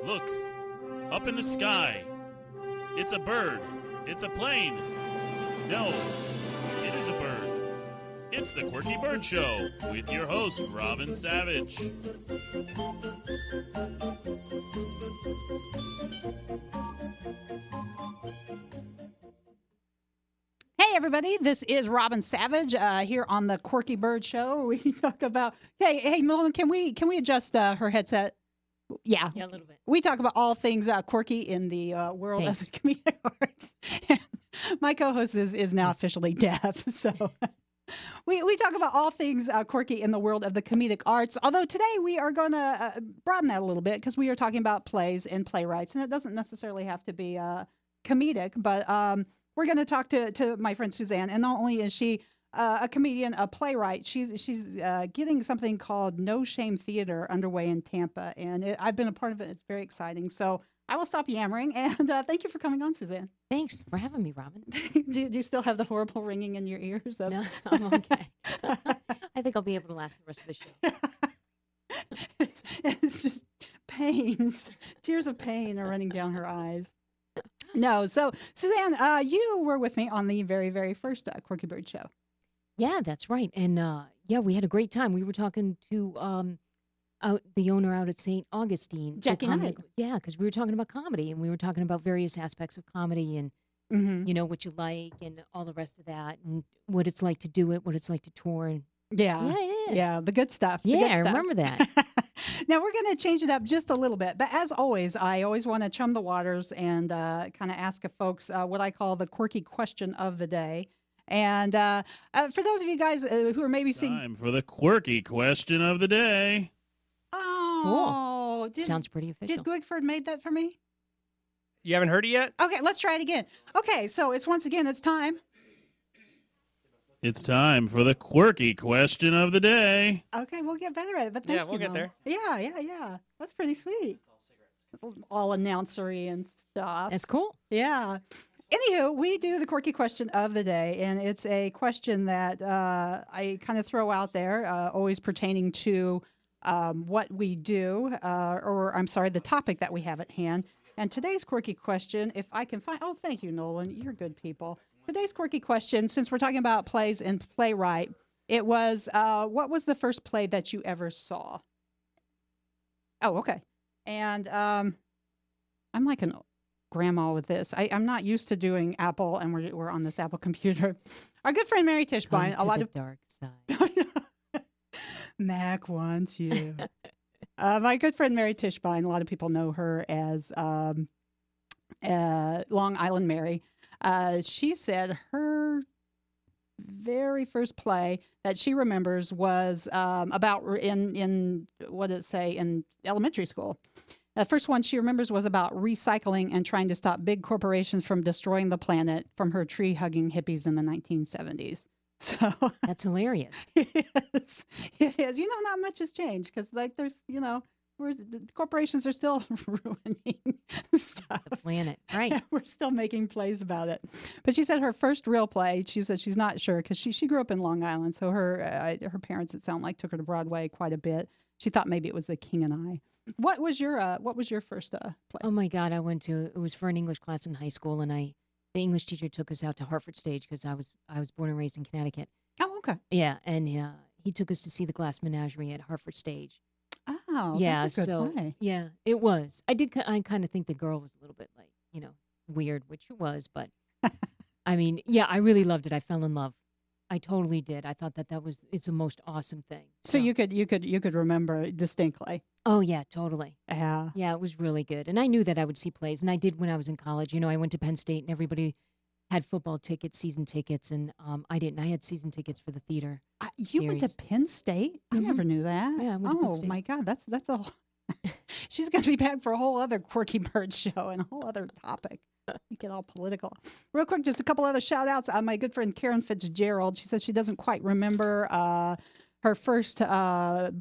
Look, up in the sky. It's a bird. It's a plane. No, it is a bird. It's the Quirky Bird Show with your host, Robin Savage. Hey everybody, this is Robin Savage here on the Quirky Bird Show. We talk about hey Nolan, can we adjust her headset? Yeah, a little bit. We talk about all things quirky in the world of the comedic arts. My co-host is now officially deaf, so we talk about all things quirky in the world of the comedic arts. Although today we are going to broaden that a little bit because we are talking about plays and playwrights, and it doesn't necessarily have to be comedic, but we're going to talk to my friend Suzanne, and not only is she a comedian, a playwright, she's getting something called No Shame Theater underway in Tampa, and I've been a part of it. It's very exciting. So I will stop yammering, and thank you for coming on, Suzanne. Thanks for having me, Robin. do you still have the horrible ringing in your ears? No, I'm okay. I think I'll be able to last the rest of the show. it's just pains. Tears of pain are running down her eyes. No, so Suzanne, you were with me on the very, very first Quirky Bird Show. Yeah, that's right. And we had a great time. We were talking to the owner out at St. Augustine. Jackie Knight. Yeah, because we were talking about comedy, and we were talking about various aspects of comedy and, you know, what you like and all the rest of that and what it's like to do it, what it's like to tour. And Yeah, the good stuff. Yeah, the good I stuff. remember that. Now, we're going to change it up just a little bit. But as always, I always want to chum the waters and kind of ask folks what I call the quirky question of the day. And for those of you guys who are maybe seeing... Time for the quirky question of the day. Oh, cool. Sounds pretty official. Did Gwigford made that for me? You haven't heard it yet? Okay, let's try it again. Okay, so it's time. It's time for the quirky question of the day. Okay, we'll get better at it, but thank you. Yeah, we'll get there. Yeah. That's pretty sweet. All announcery and stuff. That's cool. Yeah. Anywho, we do the quirky question of the day, and it's a question that I kind of throw out there, always pertaining to what we do, the topic that we have at hand. And today's quirky question, if I can find... Oh, thank you, Nolan. You're good people. Today's quirky question, since we're talking about plays and playwright, it was, what was the first play that you ever saw? Oh, okay. And I'm like an grandma with this. I'm not used to doing Apple, and we're on this Apple computer. Our good friend Mary Tischbein, dark side. Mac wants you. My good friend Mary Tischbein, a lot of people know her as Long Island Mary. She said her very first play that she remembers was about in elementary school. The first one she remembers was about recycling and trying to stop big corporations from destroying the planet from her tree-hugging hippies in the 1970s. So that's hilarious. It is. Not much has changed because, there's, corporations are still ruining stuff. The planet, right? Yeah, we're still making plays about it. But she said her first real play, she said she's not sure because she grew up in Long Island, so her parents, it sounded like, took her to Broadway quite a bit. She thought maybe it was The King and I. What was your first play? Oh my God, it was for an English class in high school, and the English teacher took us out to Hartford Stage because I was born and raised in Connecticut. Oh, okay. Yeah, and he took us to see the Glass Menagerie at Hartford Stage. Oh, yeah, that's a good play. Yeah, it was. I kind of think the girl was a little bit weird, which it was, but I mean, yeah, I really loved it. I fell in love. I totally did. I thought it's the most awesome thing. So you could remember distinctly. Oh yeah, totally. Yeah. Yeah, it was really good. And I knew that I would see plays, and I did when I was in college. I went to Penn State, and everybody had football tickets, season tickets, and I didn't. I had season tickets for the theater. You went to Penn State? I never knew that. Yeah, I went to Penn State. My God, that's a. She's going to be back for a whole other Quirky Bird show and a whole other topic. We get all political. Real quick, just a couple other shout outs. My good friend Karen Fitzgerald, she says she doesn't quite remember her first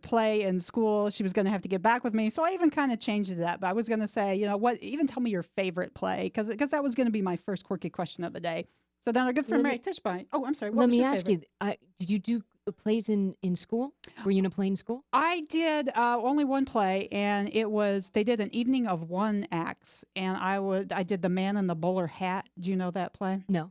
play in school. She was going to have to get back with me. So I even kind of changed it up. I was going to say, even tell me your favorite play, because that was going to be my first quirky question of the day. So then our good friend Mary Tischbein. Oh, I'm sorry. Let me ask you, did you do plays in school? Were you in a play in school? I did only one play, and they did an evening of one acts, and I did The Man in the Bowler Hat. Do you know that play? No.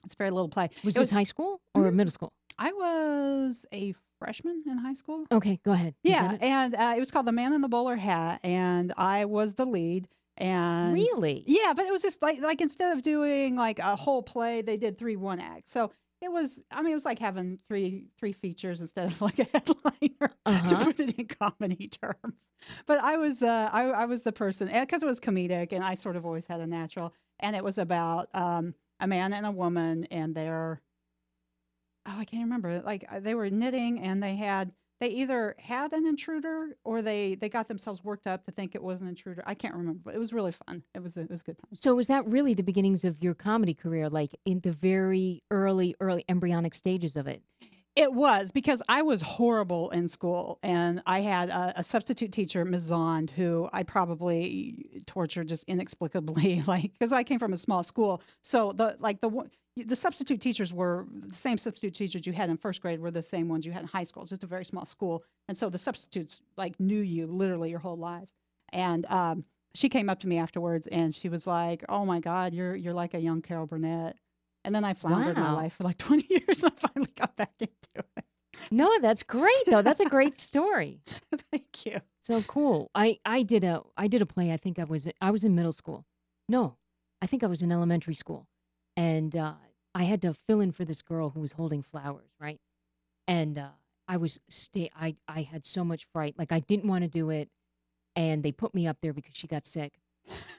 It's a very little play. Was this high school or middle school? I was a freshman in high school. Okay, go ahead. Yeah, and it was called The Man in the Bowler Hat, and I was the lead. And Really? Yeah, but it was just like instead of doing like a whole play, they did 3 one acts. So it was like having three features instead of like a headliner to put it in comedy terms. But I was the person, because it was comedic, and I sort of always had a natural. And it was about a man and a woman, and I can't remember. Like they were knitting, and they either had an intruder or they got themselves worked up to think it was an intruder. I can't remember, but it was really fun. It was a good time. So was that really the beginnings of your comedy career, like in the very early embryonic stages of it? It was, because I was horrible in school, and I had a substitute teacher, Ms. Zond, who I probably tortured just inexplicably, because I came from a small school. So the substitute teachers were the same substitute teachers you had in first grade were the same ones you had in high school. It's just a very small school, and so the substitutes knew you literally your whole lives. And she came up to me afterwards, and she was like, "Oh my God, you're like a young Carol Burnett." And then I floundered my life for 20 years, and I finally got back into it. No, that's great though. That's a great story. Thank you. So cool. I did a play. I think I was in middle school. No, I think I was in elementary school, and I had to fill in for this girl who was holding flowers, right? And I had so much fright. Like I didn't want to do it, and they put me up there because she got sick,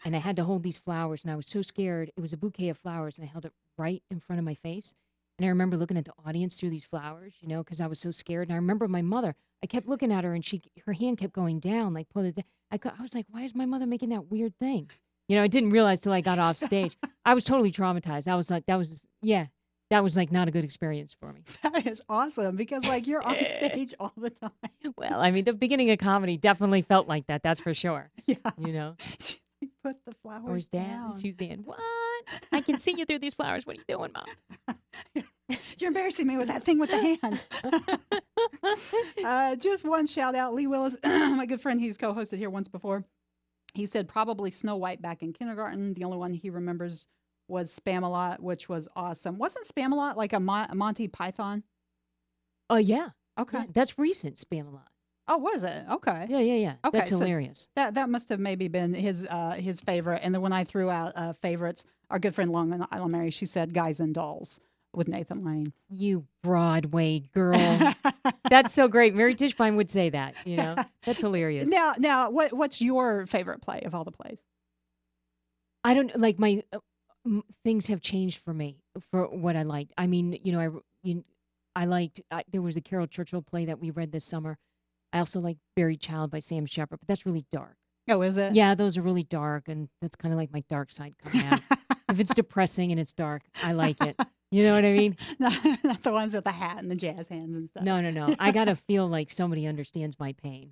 and I had to hold these flowers, and I was so scared. It was a bouquet of flowers, and I held it right in front of my face. And I remember looking at the audience through these flowers, because I was so scared. And I remember my mother, I kept looking at her, and her hand kept going down, like pull it down. I was like, why is my mother making that weird thing? I didn't realize till I got off stage. I was totally traumatized. I was like, that was like not a good experience for me. That is awesome, because you're on stage all the time. Well, I mean, the beginning of comedy definitely felt like that. That's for sure. Yeah. Put the flowers down. Suzanne, what? I can see you through these flowers. What are you doing, Mom? You're embarrassing me with that thing with the hand. Just one shout out. Lee Willis, my good friend, he's co-hosted here once before. He said probably Snow White back in kindergarten. The only one he remembers was Spam-A-Lot, which was awesome. Wasn't Spam-A-Lot like a Monty Python? Oh, yeah. Okay. Yeah, that's recent, Spam-A-Lot. Oh, was it? Okay. Yeah. Okay, That's hilarious. That must have maybe been his favorite. And then when I threw out favorites, our good friend Long Island Mary, she said Guys and Dolls with Nathan Lane. You Broadway girl. That's so great. Mary Tischbein would say that, That's hilarious. Now, what's your favorite play of all the plays? I don't like my things have changed for me for what I liked. I mean, I liked there was a Carol Churchill play that we read this summer. I also like Buried Child by Sam Shepard, but that's really dark. Oh, is it? Yeah, those are really dark, and that's kind of like my dark side coming out. If it's depressing and it's dark, I like it. You know what I mean? Not the ones with the hat and the jazz hands and stuff. No. I got to feel like somebody understands my pain.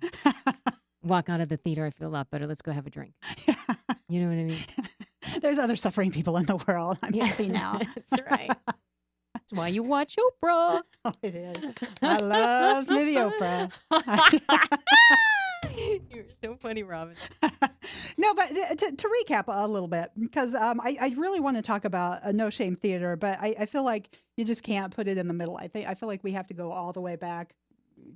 Walk out of the theater, I feel a lot better. Let's go have a drink. You know what I mean? There's other suffering people in the world. I'm happy now. That's right. That's why you watch Oprah. Oh, it is. I love Smithy Oprah. You're so funny, Robin. No, but to recap a little bit, because I really want to talk about a No Shame Theater, but I feel like you just can't put it in the middle. I feel like we have to go all the way back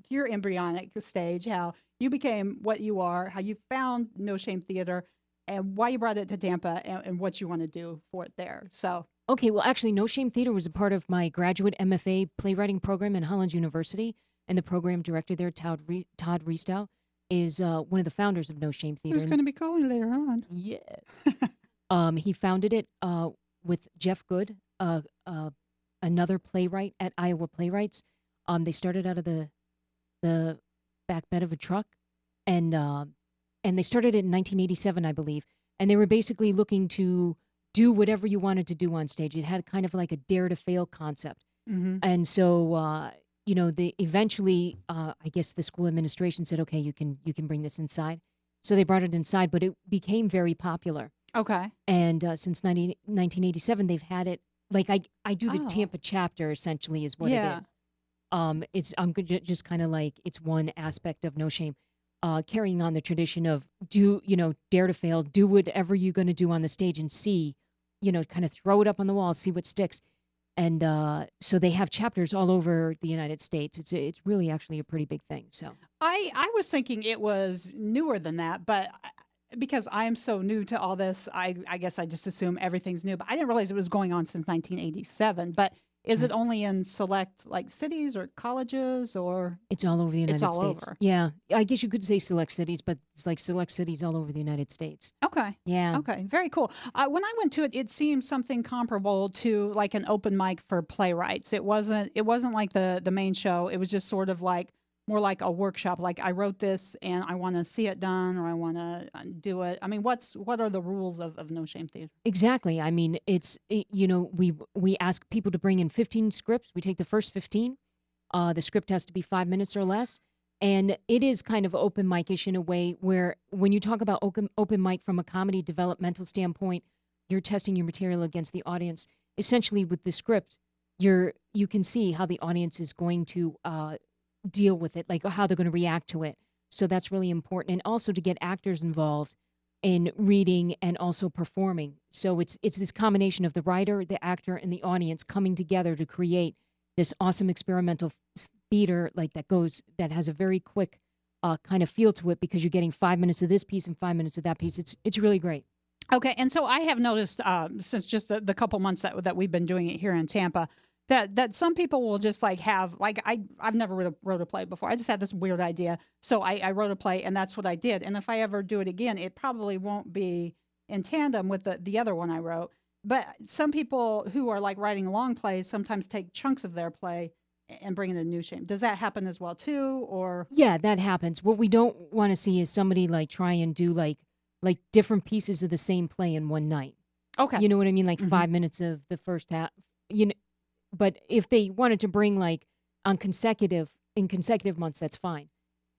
to your embryonic stage, how you became what you are, how you found No Shame Theater, and why you brought it to Tampa, and what you want to do for it there. So. Okay, well, actually, No Shame Theater was a part of my graduate MFA playwriting program in Hollins University, and the program director there, Todd Riestow, is one of the founders of No Shame Theater. Who's going to be calling later on? Yes. He founded it with Jeff Good, another playwright at Iowa Playwrights. They started out of the back bed of a truck, and they started it in 1987, I believe, and they were basically looking to do whatever you wanted to do on stage. It had kind of like a dare to fail concept. Mm-hmm. And so, they eventually, I guess the school administration said, okay, you can bring this inside. So they brought it inside, but it became very popular. Okay. And since 1987, they've had it, like I do the Tampa chapter, essentially, is what it is. Just kind of like it's one aspect of No Shame, carrying on the tradition of dare to fail, do whatever you're going to do on the stage and see, kind of throw it up on the wall, see what sticks. And so they have chapters all over the United States. It's really actually a pretty big thing. So I was thinking it was newer than that, but because I am so new to all this, I guess I just assume everything's new. But I didn't realize it was going on since 1987. But is it only in select like cities or colleges, or it's all over the United all States? over? Yeah, I guess you could say select cities, but it's like select cities all over the United States. Okay. Yeah. Okay. Very cool. When I went to it, it seemed something comparable to like an open mic for playwrights. It wasn't like the main show. It was just sort of like more like a workshop. Like I wrote this and I want to see it done, or I want to do it. I mean, what are the rules of No Shame Theater? Exactly. I mean, we ask people to bring in 15 scripts. We take the first 15. The script has to be 5 minutes or less. And it is kind of open mic-ish in a way where when you talk about open mic from a comedy developmental standpoint, you're testing your material against the audience. Essentially, with the script, you can see how the audience is going to deal with it, like how they're going to react to it. So that's really important. And also to get actors involved in reading and also performing. So it's this combination of the writer, the actor, and the audience coming together to create this awesome experimental theater that has a very quick kind of feel to it, because you're getting 5 minutes of this piece and 5 minutes of that piece. It's really great. Okay, and so I have noticed since just the couple months that we've been doing it here in Tampa, that some people will just like have like I've never wrote a play before. I just had this weird idea, so I wrote a play, and that's what I did. And if I ever do it again, it probably won't be in tandem with the other one I wrote. But some people who are like writing long plays sometimes take chunks of their play and bring it in No Shame. Does that happen as well too, or? Yeah, that happens. What we don't want to see is somebody like try and do like different pieces of the same play in one night. Okay. You know what I mean? Like 5 minutes of the first half. But if they wanted to bring like in consecutive months, that's fine.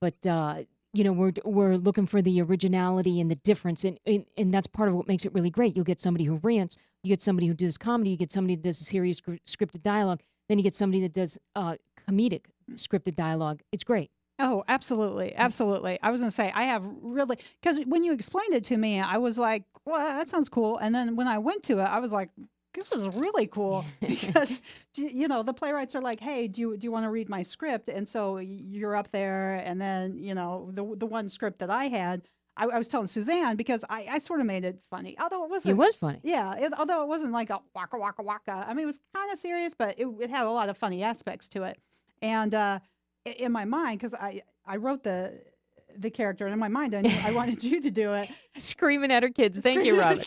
But we're looking for the originality and the difference, and that's part of what makes it really great. You'll get somebody who rants, you get somebody who does comedy, you get somebody who does a serious scripted dialogue, then you get somebody that does comedic scripted dialogue. It's great. Oh, absolutely. Absolutely. I was going to say, I have really, because when you explained it to me, I was like, well, that sounds cool. And then when I went to it, I was like, this is really cool, because, the playwrights are like, hey, do you want to read my script? And so you're up there. And then, the one script that I had, I was telling Suzanne, because I sort of made it funny, although it wasn't. It was funny. Yeah. Although it wasn't like a waka, waka, waka. I mean, it was kind of serious, but it had a lot of funny aspects to it. And in my mind, because I wrote the character, and in my mind, I knew I wanted you to do it. Screaming at her kids. Thank you, Robin.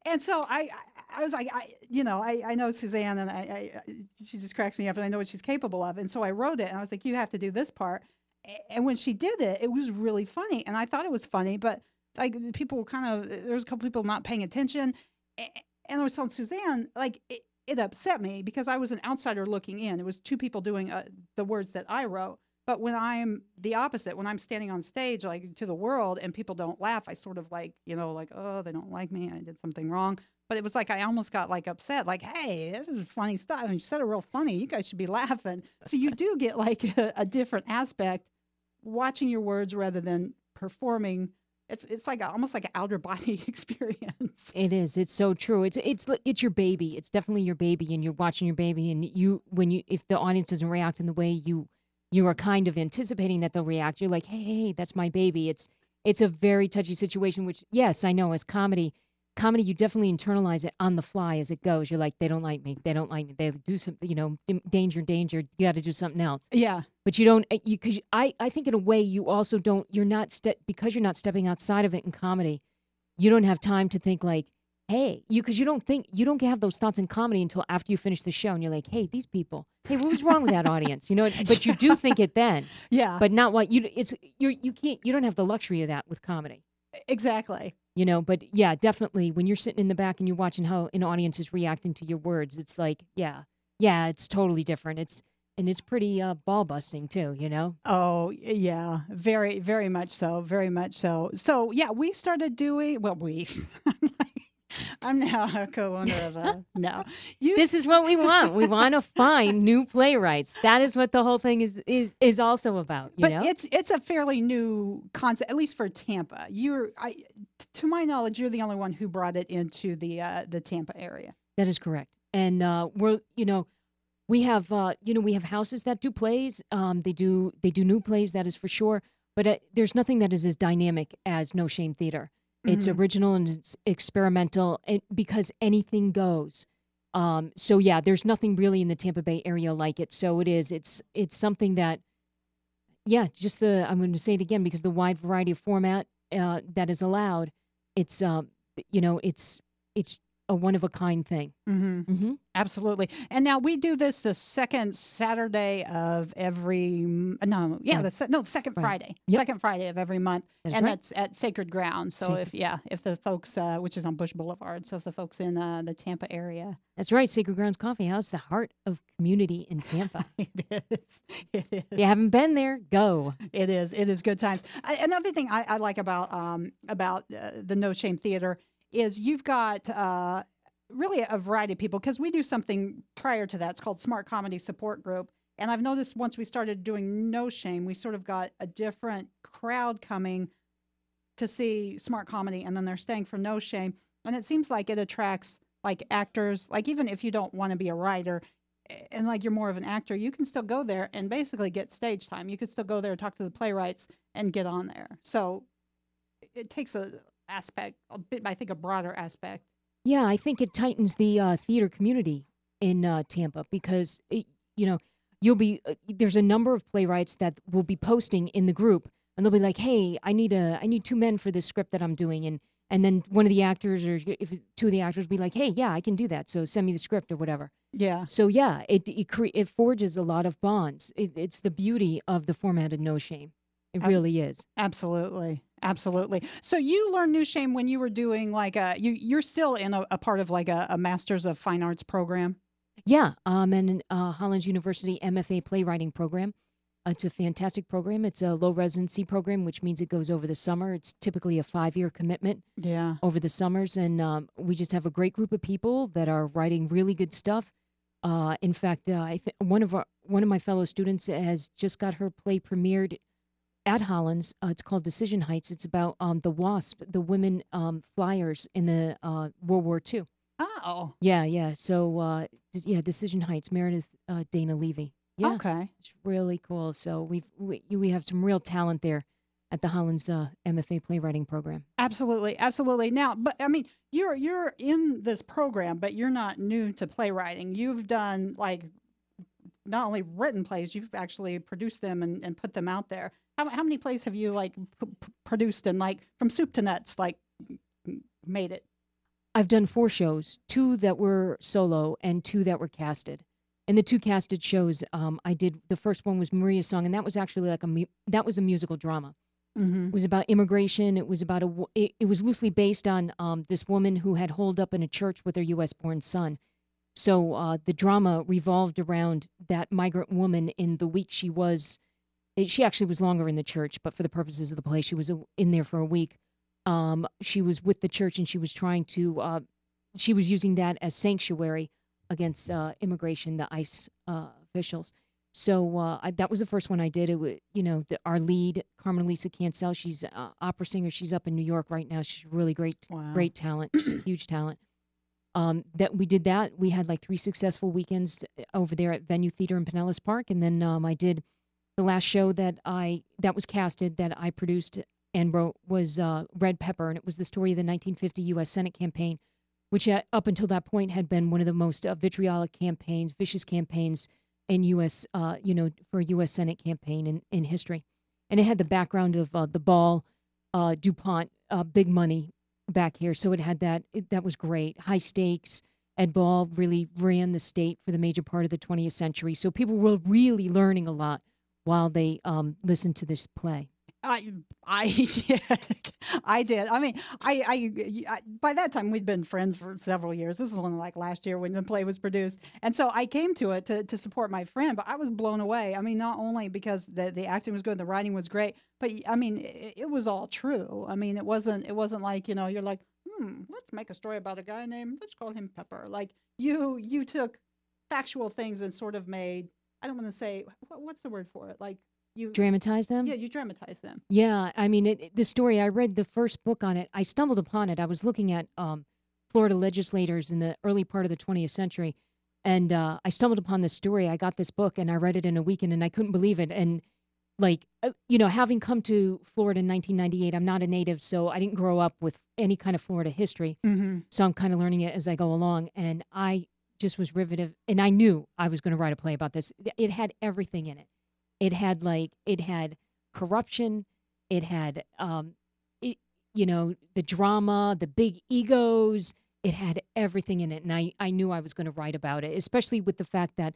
And so I was like, I know Suzanne, and she just cracks me up, and I know what she's capable of. And so I wrote it, and I was like, you have to do this part. And when she did it, it was really funny. And I thought it was funny, but like people were there was a couple people not paying attention. And I was telling Suzanne, like, it upset me because I was an outsider looking in. It was two people doing the words that I wrote. But when I'm the opposite, when I'm standing on stage, like to the world, and people don't laugh, I sort of like, oh, they don't like me. I did something wrong. But it was like I almost got like upset, like, hey, this is funny stuff. I mean, you said it real funny. You guys should be laughing. So you do get like a different aspect watching your words rather than performing. It's like almost like an outer body experience. It is. It's so true. It's your baby. It's definitely your baby, and you're watching your baby. And if the audience doesn't react in the way you are kind of anticipating that they'll react, you're like, hey, that's my baby. It's a very touchy situation. Which, yes, I know as comedy, you definitely internalize it on the fly as it goes. You're like, they don't like me. They don't like me. They do something. Danger. You got to do something else. Yeah. But you don't, because I think in a way you also don't, because you're not stepping outside of it in comedy, you don't have time to think like, hey, because you don't have those thoughts in comedy until after you finish the show, and you're like, hey, these people, hey, what was wrong with that audience? But you do think it then. Yeah. But not what you don't have the luxury of that with comedy. Exactly. But yeah, definitely when you're sitting in the back and you're watching how an audience is reacting to your words, it's like, yeah, it's totally different. It's pretty ball busting too, Oh, yeah. Very, very much so. Very much so. So, yeah, we started doing, I'm now a co-owner of a no. This is what we want. We want to find new playwrights. That is what the whole thing is also about. You But know? it's a fairly new concept, at least for Tampa. To my knowledge, you're the only one who brought it into the Tampa area. That is correct. And we have houses that do plays. They do new plays. That is for sure. But there's nothing that is as dynamic as No Shame Theater. It's original and it's experimental, because anything goes. So yeah, there's nothing really in the Tampa Bay area like it. So it's something that, yeah, I'm going to say it again, because the wide variety of format that is allowed, it's it's a one of a kind thing. Absolutely. And now we do this the second Saturday of every the second Friday, second Friday of every month, that's at Sacred Ground. So if the folks, which is on Bush Boulevard, so if the folks in the Tampa area, that's right, Sacred Grounds Coffee House, the heart of community in Tampa. It is. If you haven't been there, go. It is good times. Another thing I like about the No Shame Theater is you've got really a variety of people, because we do something prior to that. It's called Smart Comedy Support Group. And I've noticed once we started doing No Shame, we sort of got a different crowd coming to see Smart Comedy, and then they're staying for No Shame. And it seems like it attracts like actors, like even if you don't want to be a writer and like you're more of an actor, you can still go there and basically get stage time. You could still go there, talk to the playwrights, and get on there. So it takes a broader aspect. Yeah, I think it tightens the theater community in Tampa, because you'll be there's a number of playwrights that will be posting in the group, and they'll be like, "Hey, I need 2 men for this script that I'm doing," and then one of the actors, or if 2 of the actors, will be like, "Hey, yeah, I can do that. So send me the script," or whatever. Yeah. So yeah, it forges a lot of bonds. It's the beauty of the format of No Shame. It really is. Absolutely. Absolutely. So you learned No Shame when you were doing like you're still in a part of like a Masters of Fine Arts program? Yeah. And Hollins University MFA playwriting program. It's a fantastic program. It's a low residency program, which means it goes over the summer. It's typically a 5-year commitment over the summers. And we just have a great group of people that are writing really good stuff. In fact, one of my fellow students has just got her play premiered at Hollins. It's called Decision Heights. It's about the WASP, the women flyers in the World War II. Oh. Yeah. So, Decision Heights, Meredith Dana Levy. Yeah. Okay. It's really cool. So we have some real talent there at the Hollins MFA playwriting program. Absolutely. Absolutely. Now, but I mean, you're in this program, but you're not new to playwriting. You've done like not only written plays, you've actually produced them and put them out there. How many plays have you like produced and like from soup to nuts, like made it? I've done 4 shows, 2 that were solo and 2 that were casted. And the 2 casted shows, I did, the first one was Maria's Song, and that was actually like that was a musical drama. Mm-hmm. It was about immigration. It was about it was loosely based on this woman who had holed up in a church with her U.S.-born son. So the drama revolved around that migrant woman in the week she actually was longer in the church, but for the purposes of the play, she was in there for a week. She was with the church, and she was trying to, she was using that as sanctuary against immigration, the ICE officials. So that was the first one I did. It was, our lead, Carmen Elisa Cancel, she's an opera singer. She's up in New York right now. She's really great talent. She's a huge talent. That we did that. We had like 3 successful weekends over there at Venue Theater in Pinellas Park, and then I did the last show that was casted that I produced and wrote was Red Pepper, and it was the story of the 1950 U.S. Senate campaign, which up until that point had been one of the most vitriolic campaigns, vicious campaigns in U.S. For a U.S. Senate campaign in history, and it had the background of the Ball, DuPont, big money back here, so it had that. That was great, high stakes. Ed Ball really ran the state for the major part of the 20th century, so people were really learning a lot while they listened to this play. I did. I mean, I by that time we'd been friends for several years. This was only like last year when the play was produced, and so I came to it to support my friend. But I was blown away. I mean, not only because the acting was good, the writing was great, but I mean, it was all true. I mean, it wasn't like you're like, let's make a story about a guy named, let's call him Pepper. Like you took factual things and sort of made, I don't want to say, what's the word for it? Like you, Dramatize them? yeah, you dramatize them. Yeah, I mean, the story, I read the first book on it. I stumbled upon it. I was looking at Florida legislators in the early part of the 20th century, and I stumbled upon this story. I got this book, and I read it in a weekend, and I couldn't believe it. And, like, having come to Florida in 1998, I'm not a native, so I didn't grow up with any kind of Florida history. Mm-hmm. So I'm kind of learning it as I go along, and I just was riveted, and I knew I was going to write a play about this. It had everything in it. It had corruption. It had, the drama, the big egos. It had everything in it. And I knew I was going to write about it, especially with the fact that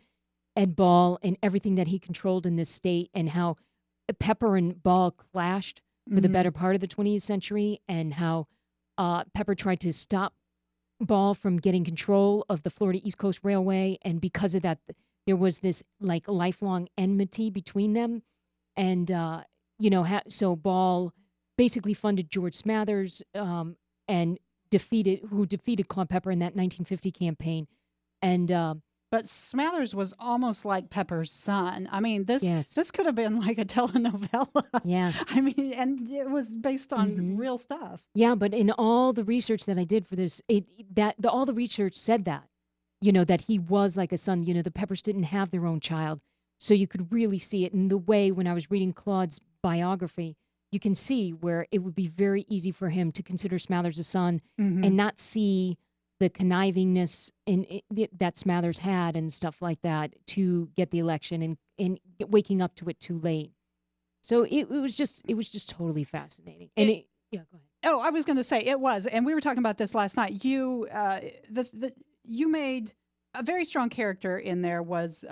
Ed Ball and everything that he controlled in this state, and how Pepper and Ball clashed for the better part of the 20th century, and how Pepper tried to stop Ball from getting control of the Florida East Coast Railway. And because of that, there was this like lifelong enmity between them. And, so Ball basically funded George Smathers and defeated Claude Pepper in that 1950 campaign. And but Smathers was almost like Pepper's son. I mean, this could have been like a telenovela. Yeah. I mean, and it was based on real stuff. Yeah, but in all the research that I did for this, all the research said that, that he was like a son. The Peppers didn't have their own child. So you could really see it in the way when I was reading Claude's biography. You can see where it would be very easy for him to consider Smathers a son and not see the connivingness that Smathers had and stuff like that to get the election, and waking up to it too late. So it was just totally fascinating. And yeah, go ahead. Oh, I was going to say it was, and we were talking about this last night. You you made a very strong character in there was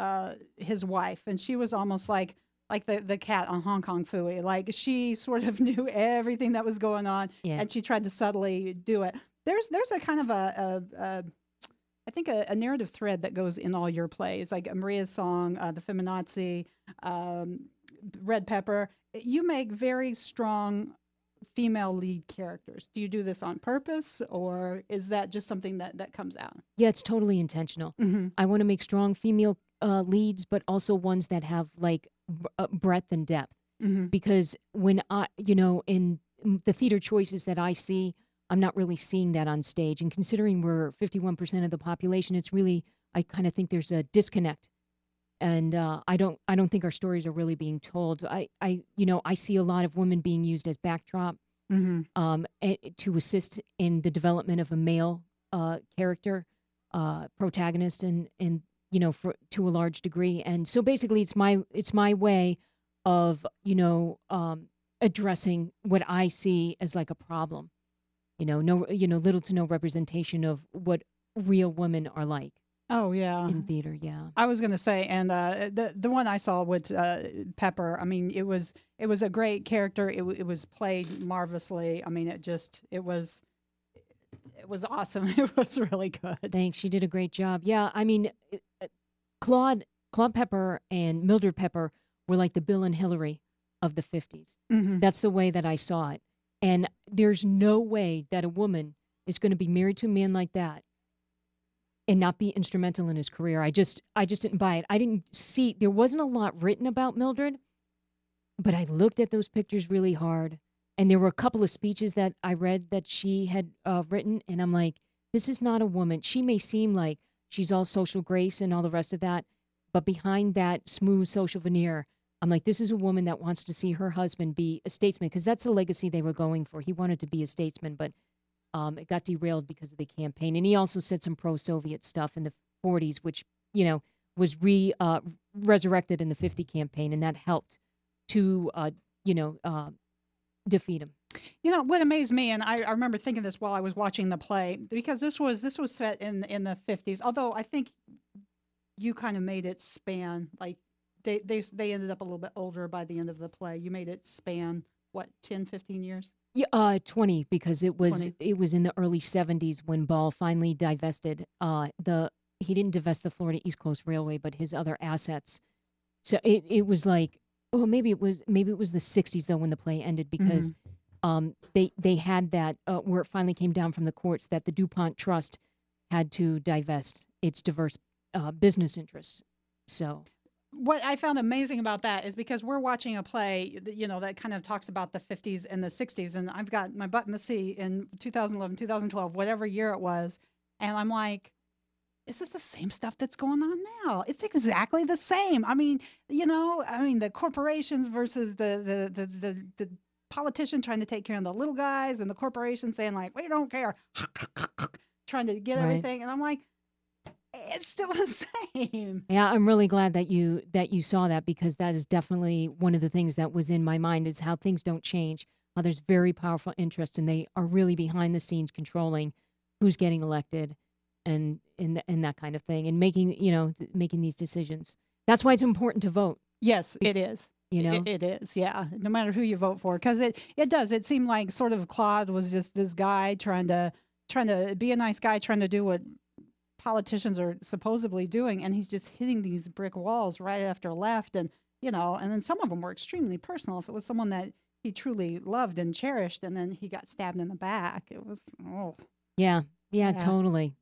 his wife, and she was almost like the cat on Hong Kong Phooey. Like she sort of knew everything that was going on, and she tried to subtly do it. There's a kind of I think a narrative thread that goes in all your plays, like Maria's Song, The Feminazi, Red Pepper. You make very strong female lead characters. Do you do this on purpose, or is that just something that comes out? Yeah, it's totally intentional. I want to make strong female leads, but also ones that have like breadth and depth. Because when in the theater choices that I see, I'm not really seeing that on stage. And considering we're 51% of the population, it's really, I kind of think there's a disconnect. And I don't think our stories are really being told. I see a lot of women being used as backdrop to assist in the development of a male character, protagonist, and to a large degree. And so basically, it's my way of addressing what I see as like a problem. Little to no representation of what real women are like. Oh yeah, in theater, yeah. I was gonna say, and the one I saw with Pepper, I mean, it was a great character. It was played marvelously. I mean, it was awesome. It was really good. Thanks. She did a great job. Yeah, I mean, Claude Pepper and Mildred Pepper were like the Bill and Hillary of the 50s. That's the way that I saw it. And there's no way that a woman is going to be married to a man like that and not be instrumental in his career. I just didn't buy it. I didn't see, there wasn't a lot written about Mildred, but I looked at those pictures really hard. And there were a couple of speeches that I read that she had written, and I'm like, this is not a woman. She may seem like she's all social grace and all the rest of that, but behind that smooth social veneer, I'm like, this is a woman that wants to see her husband be a statesman, because that's the legacy they were going for. He wanted to be a statesman, but it got derailed because of the campaign. And he also said some pro-Soviet stuff in the 40s, which, was resurrected in the 50 campaign, and that helped to, defeat him. What amazed me, and I remember thinking this while I was watching the play, because this was set in the 50s, although I think you kind of made it span, like, they ended up a little bit older by the end of the play. You made it span, what, 10, 15 years? Yeah, 20, because it was 20. it was in the early 70s when Ball finally divested he didn't divest the Florida East Coast Railway, but his other assets. So it was like, maybe it was the 60s though when the play ended, because they had that where it finally came down from the courts that the DuPont Trust had to divest its diverse business interests. So what I found amazing about that is because we're watching a play, that kind of talks about the 50s and the 60s, and I've got my butt in the seat in 2011, 2012, whatever year it was, and I'm like, is this the same stuff that's going on now? It's exactly the same. I mean, the corporations versus the politician trying to take care of the little guys, and the corporation saying like, we don't care, trying to get Right. everything, and I'm like, it's still the same. yeah, I'm really glad that you saw that, because that is definitely one of the things that was in my mind, is how things don't change, how there's very powerful interest, and they are really behind the scenes controlling who's getting elected and that kind of thing, and making these decisions. That's why it's important to vote. Yes, it is. It It is, yeah. No matter who you vote for, because it does. It seemed like sort of Claude was just this guy trying to be a nice guy, trying to do what politicians are supposedly doing, and he's just hitting these brick walls right after left, and and then some of them were extremely personal. If it was someone that he truly loved and cherished, and then he got stabbed in the back, it was Yeah, totally.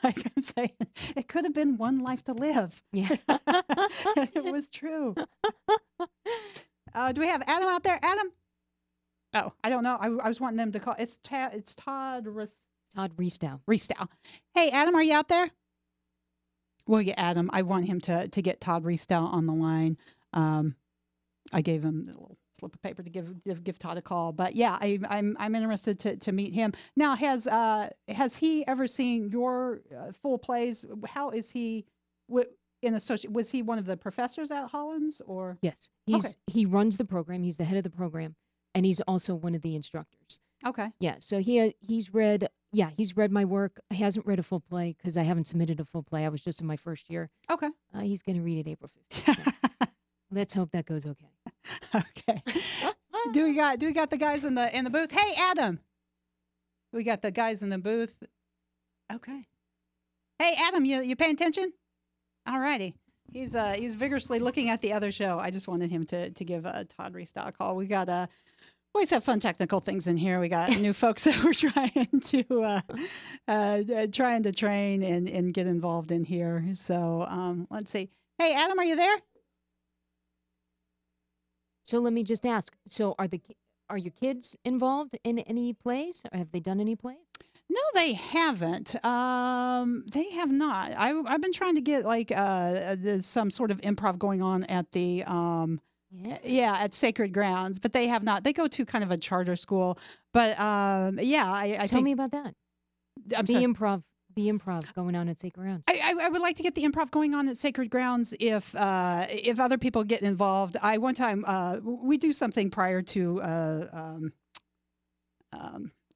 like I'm saying, it could have been one life to live. Yeah. It was true. Do we have Adam out there? Adam? Oh, I don't know. I was wanting them to call. It's Todd Todd Restow. Restow. Hey, Adam, are you out there? Well, yeah, Adam. I want him to get Todd Restow on the line. I gave him a little slip of paper to give Todd a call. But yeah, I'm interested to meet him. Now, has he ever seen your full plays? How is he in associate? Was he one of the professors at Hollins, or? Yes, he runs the program. He's the head of the program, and he's also one of the instructors. Okay. Yeah, so he's read my work. He hasn't read a full play because I haven't submitted a full play. I was just in my first year. Okay. He's going to read it April 15th. So let's hope that goes okay. Okay. Do we got the guys in the booth? Hey, Adam. We got the guys in the booth. Okay. Hey, Adam, you paying attention? All righty. He's vigorously looking at the other show. I just wanted him to give Todd Restow a call. We got always have fun technical things in here. We got new folks that we're trying to train and get involved in here. So let's see. Hey, Adam, are you there? So let me just ask. So are your kids involved in any plays? Or have they done any plays? No, they haven't. They have not. I've been trying to get like some sort of improv going on at the at Sacred Grounds, but they have not. They go to kind of a charter school, but I tell me about that. I'm sorry. The improv going on at Sacred Grounds. I would like to get the improv going on at Sacred Grounds if other people get involved. One time we do something prior to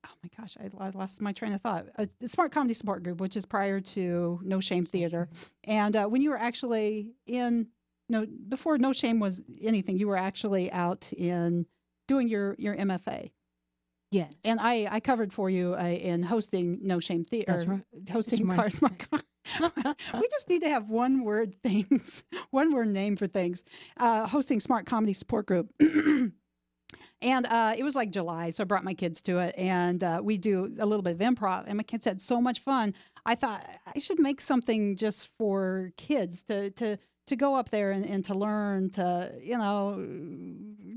oh my gosh, I lost my train of thought. The Smart Comedy Support Group, which is prior to No Shame Theater, and when you were actually before No Shame was anything, you were actually out in doing your MFA. Yes. And I covered for you in hosting No Shame Theater. That's right. Hosting Smart. We just need to have one word name for things. Hosting Smart Comedy Support Group. And it was like July, so I brought my kids to it, and we do a little bit of improv. And my kids had so much fun. I thought I should make something just for kids to go up there and to learn to,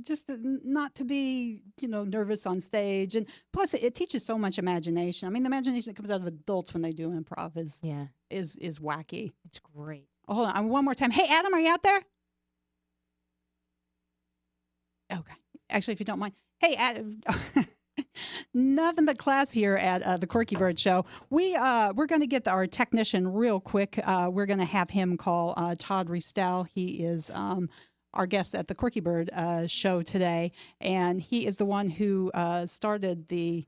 just not to be, nervous on stage. And plus, it teaches so much imagination. I mean, the imagination that comes out of adults when they do improv is wacky. It's great. Oh, hold on, one more time. Hey, Adam, are you out there? Okay. Actually, if you don't mind. Hey, Adam. Nothing but class here at the Quirky Bird Show. We're going to get our technician real quick. We're going to have him call Todd Restow. He is our guest at the Quirky Bird Show today, and he is the one who started the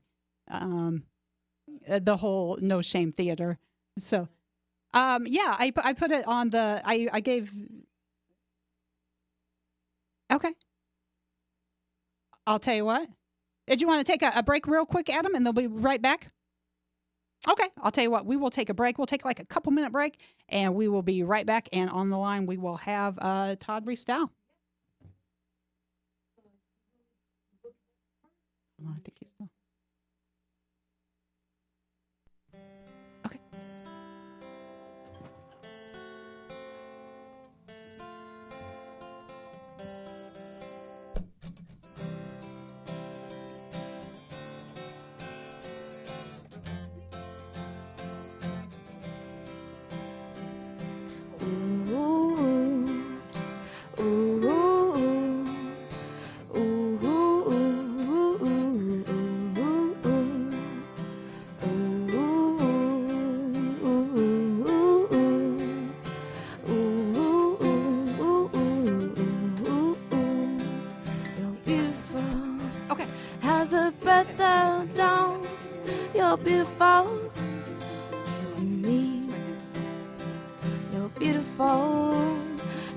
whole No Shame Theater. So, I put it on the. I gave. Okay. I'll tell you what. Did you want to take a break real quick, Adam, and they'll be right back? Okay, I'll tell you what. We will take a break. We'll take like a couple-minute break, and we will be right back. And on the line, we will have Todd Restow. Oh, I think he's still. Okay. You're beautiful Okay. as the breath of dawn. You're beautiful to me. You're beautiful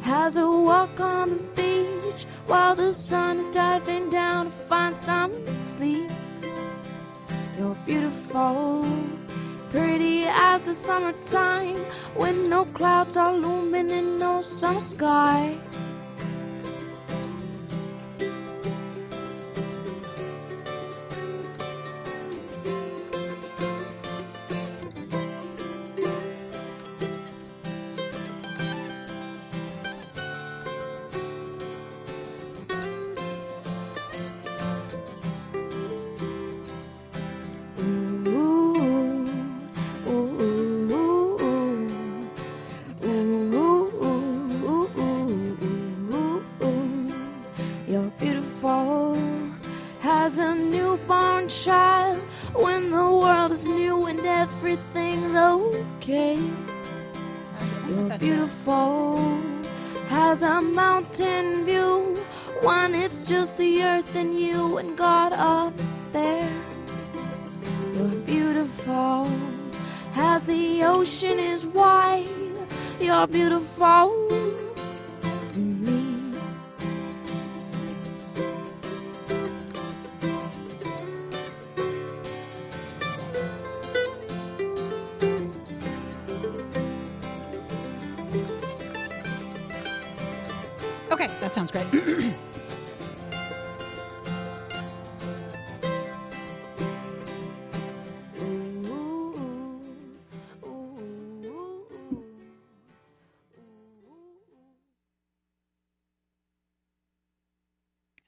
as a walk on the beach while the sun is diving down to find some sleep. You're beautiful, pretty as the summertime when no clouds are looming in no summer sky. You're beautiful as a newborn child when the world is new and everything's okay. You're beautiful as a mountain view when it's just the earth and you and God up there. You're beautiful as the ocean is wide. You're beautiful to me. Okay, that sounds great.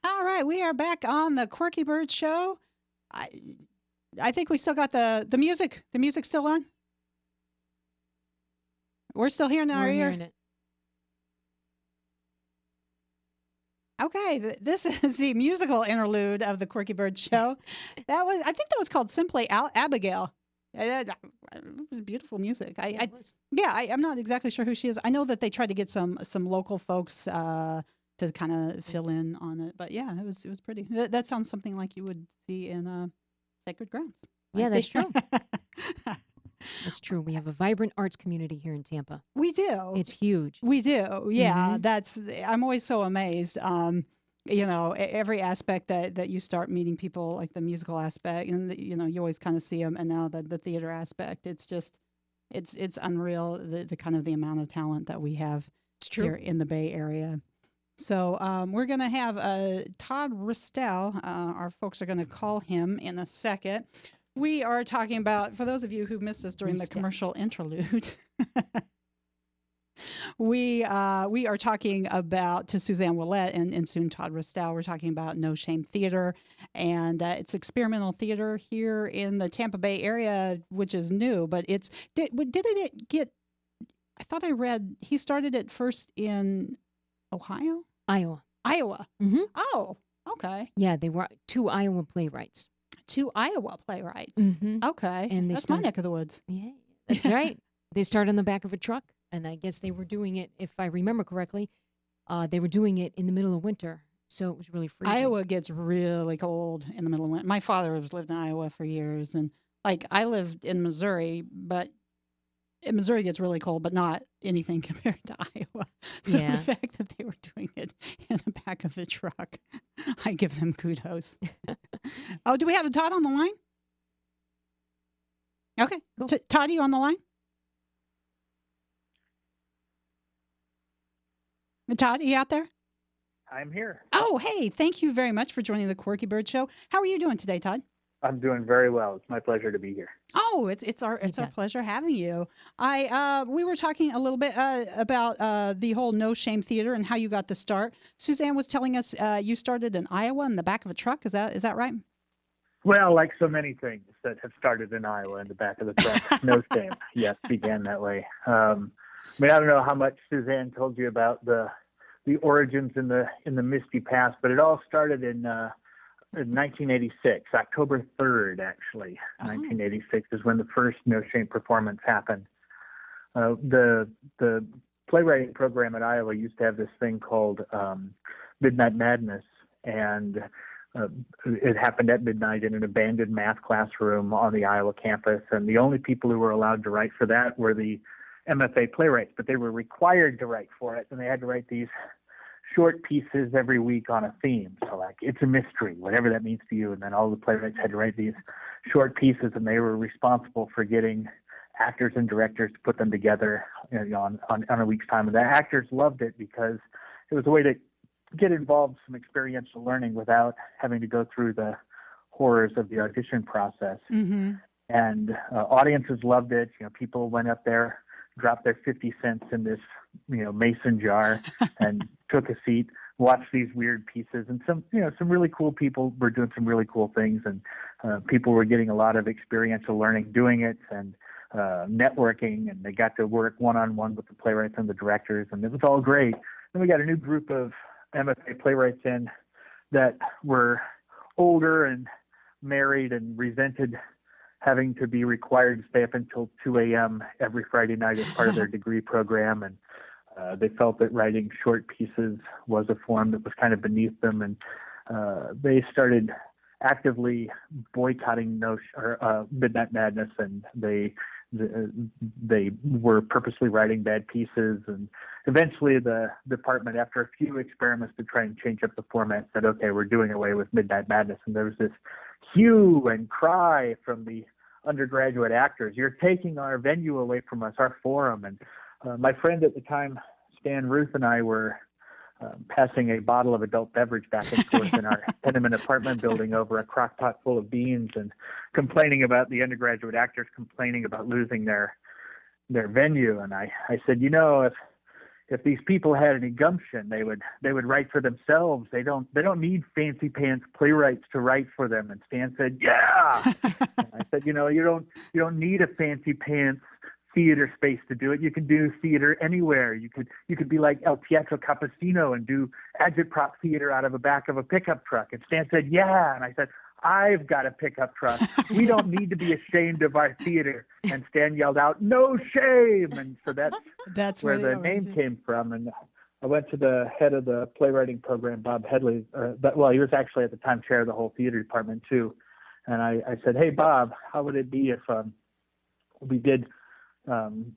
All right, we are back on the Quirky Bird Show. I think we still got the music. The music's still on. We're still hearing our We're ear. hearing it. Okay, this is the musical interlude of the Quirky Bird Show. I think that was called simply Abigail. It was beautiful music. It was. I'm not exactly sure who she is. I know that they tried to get some local folks to kind of fill in on it, but yeah, it was pretty. That sounds something like you would see in Sacred Grounds. Yeah, that's true. true. That's true. We have a vibrant arts community here in Tampa. We do. It's huge. We do. Yeah, Mhm. I'm always so amazed. Every aspect that you start meeting people, like the musical aspect, and you always kind of see them, and now the theater aspect. It's just, it's unreal. The kind of the amount of talent that we have It's true. here in the Bay Area. So we're gonna have Todd Ristel. Our folks are gonna call him in a second. We are talking about, for those of you who missed us during the Ristel. commercial interlude. We are talking about, to Suzanne Willette and soon Todd Ristel, we're talking about No Shame Theater, and it's experimental theater here in the Tampa Bay area, which is new, but did it get, I thought I read he started it first in Ohio? Iowa. Mm-hmm. Oh, okay. Yeah, they were 2 Iowa playwrights. 2 Iowa playwrights. Mm-hmm. Okay. And they That's my started- neck of the woods. Yeah, that's right. They started on the back of a truck, and I guess they were doing it, if I remember correctly, they were doing it in the middle of winter, so it was really freezing. Iowa gets really cold in the middle of winter. My father has lived in Iowa for years, and like I lived in Missouri, but Missouri gets really cold, but not anything compared to Iowa. So Yeah. the fact that they were doing it in the back of the truck, I give them kudos. Oh, do we have a Todd on the line? Okay. Cool. Todd, you on the line? Todd, are you out there? I'm here. Oh, hey, thank you very much for joining the Quirky Bird Show. How are you doing today, Todd? I'm doing very well. It's my pleasure to be here. Oh, it's our pleasure having you. We were talking a little bit about the whole No Shame Theater and how you got the start. Suzanne was telling us you started in Iowa in the back of a truck. Is that right? Well, like so many things that have started in Iowa in the back of the truck, No Shame, yes, began that way. I don't know how much Suzanne told you about the origins in the misty past, but it all started in 1986, October 3rd, actually. 1986 is when the first No Shame performance happened. The playwriting program at Iowa used to have this thing called Midnight Madness, and it happened at midnight in an abandoned math classroom on the Iowa campus, and the only people who were allowed to write for that were the MFA playwrights, but they were required to write for it, and they had to write these short pieces every week on a theme. So like, it's a mystery, whatever that means to you, and then all the playwrights had to write these short pieces, and they were responsible for getting actors and directors to put them together on a week's time. And the actors loved it because it was a way to get involved in some experiential learning without having to go through the horrors of the audition process. Mm-hmm. And audiences loved it. People went up there, dropped their 50 cents in this, mason jar and took a seat, watched these weird pieces. And some really cool people were doing some really cool things. And people were getting a lot of experiential learning doing it and networking. And they got to work one-on-one with the playwrights and the directors. And it was all great. Then we got a new group of MFA playwrights in that were older and married and resented having to be required to stay up until 2 a.m. every Friday night as part of their degree program. And they felt that writing short pieces was a form that was kind of beneath them. And they started actively boycotting Midnight Madness, and they were purposely writing bad pieces. And eventually the department, after a few experiments to try and change up the format, said, okay, we're doing away with Midnight Madness. And there was this hue and cry from the undergraduate actors, you're taking our venue away from us, our forum. And my friend at the time, Stan Ruth, and I were passing a bottle of adult beverage back and forth in our tenement apartment building over a crock pot full of beans, and complaining about the undergraduate actors complaining about losing their venue. And I said, if these people had any gumption, they would write for themselves. They don't need fancy pants playwrights to write for them. And Stan said, yeah. And I said, you don't need a fancy pants theater space to do it. You can do theater anywhere. You could be like El Teatro Campesino and do agitprop theater out of the back of a pickup truck. And Stan said, yeah. And I said, I've got a pickup truck. We don't need to be ashamed of our theater. And Stan yelled out, no shame. And so that's where the name came from. And I went to the head of the playwriting program, Bob Headley. He was actually at the time chair of the whole theater department too. And I said, hey, Bob, how would it be if we did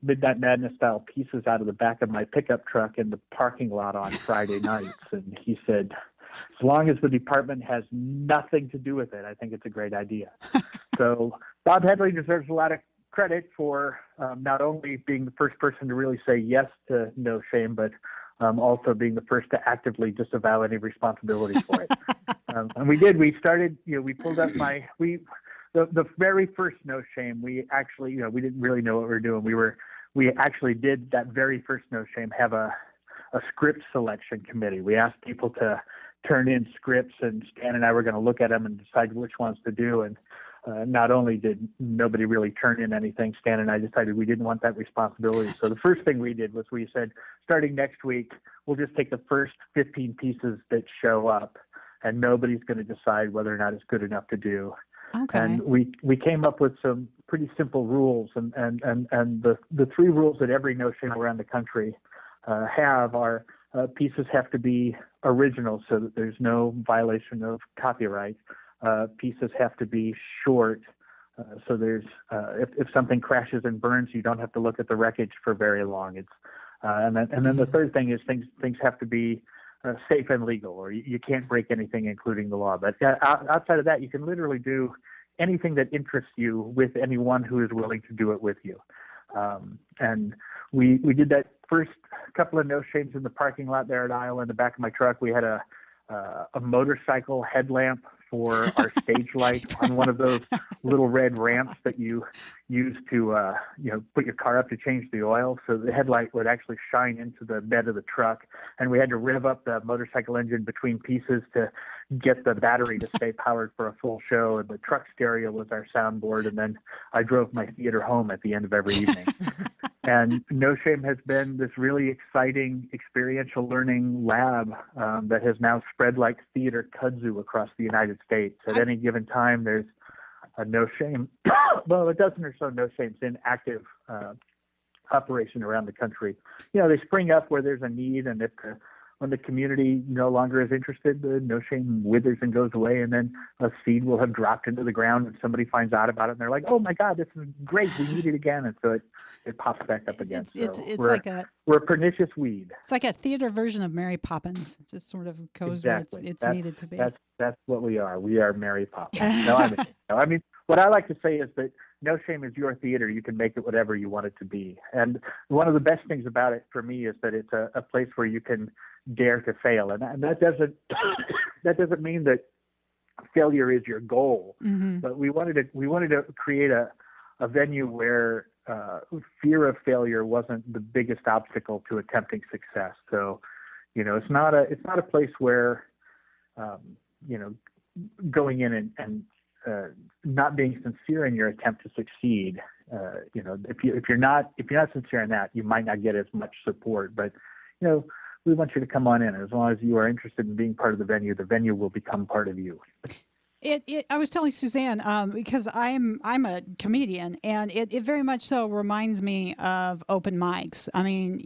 Midnight Madness style pieces out of the back of my pickup truck in the parking lot on Friday nights? And he said, as long as the department has nothing to do with it, I think it's a great idea. So Bob Headley deserves a lot of credit for not only being the first person to really say yes to No Shame, but also being the first to actively disavow any responsibility for it. And we did. We started, we pulled up the very first No Shame, we actually, we didn't really know what we were doing. We actually did that very first No Shame have a script selection committee. We asked people to turn in scripts, and Stan and I were going to look at them and decide which ones to do. And not only did nobody really turn in anything, Stan and I decided we didn't want that responsibility. So the first thing we did was we said, starting next week, we'll just take the first 15 pieces that show up, and nobody's going to decide whether or not it's good enough to do. Okay. And we came up with some pretty simple rules, and the three rules that every No Shame around the country have are pieces have to be original so that there's no violation of copyright. Pieces have to be short, so there's if something crashes and burns, you don't have to look at the wreckage for very long. And then the third thing is things have to be safe and legal, or you can't break anything, including the law. But outside of that, you can literally do anything that interests you with anyone who is willing to do it with you. And we did that first couple of no shames in the parking lot there at Iowa in the back of my truck. We had a motorcycle headlamp for our stage light on one of those little red ramps that you use to put your car up to change the oil. So the headlight would actually shine into the bed of the truck, and we had to rev up the motorcycle engine between pieces to get the battery to stay powered for a full show. And the truck stereo was our soundboard, and then I drove my theater home at the end of every evening. And No Shame has been this really exciting experiential learning lab that has now spread like theater kudzu across the United States. At any given time, there's a No Shame, well, a dozen or so No Shames in active operation around the country. They spring up where there's a need, and when the community no longer is interested, the No Shame withers and goes away, and then a seed will have dropped into the ground, and somebody finds out about it, and they're like, "Oh my God, this is great! We need it again!" And so it pops back up again. We're a pernicious weed. It's like a theater version of Mary Poppins. It just sort of goes where it's needed to be. That's what we are. We are Mary Poppins. I mean, what I like to say is that No Shame is your theater. You can make it whatever you want it to be. And one of the best things about it for me is that it's a place where you can dare to fail, and that doesn't mean that failure is your goal. Mm-hmm. But we wanted to create a venue where fear of failure wasn't the biggest obstacle to attempting success. So, it's not a place where going in and not being sincere in your attempt to succeed. If you're not sincere in that, you might not get as much support. But we want you to come on in. As long as you are interested in being part of the venue will become part of you. I was telling Suzanne because I'm a comedian, and it very much so reminds me of open mics. I mean,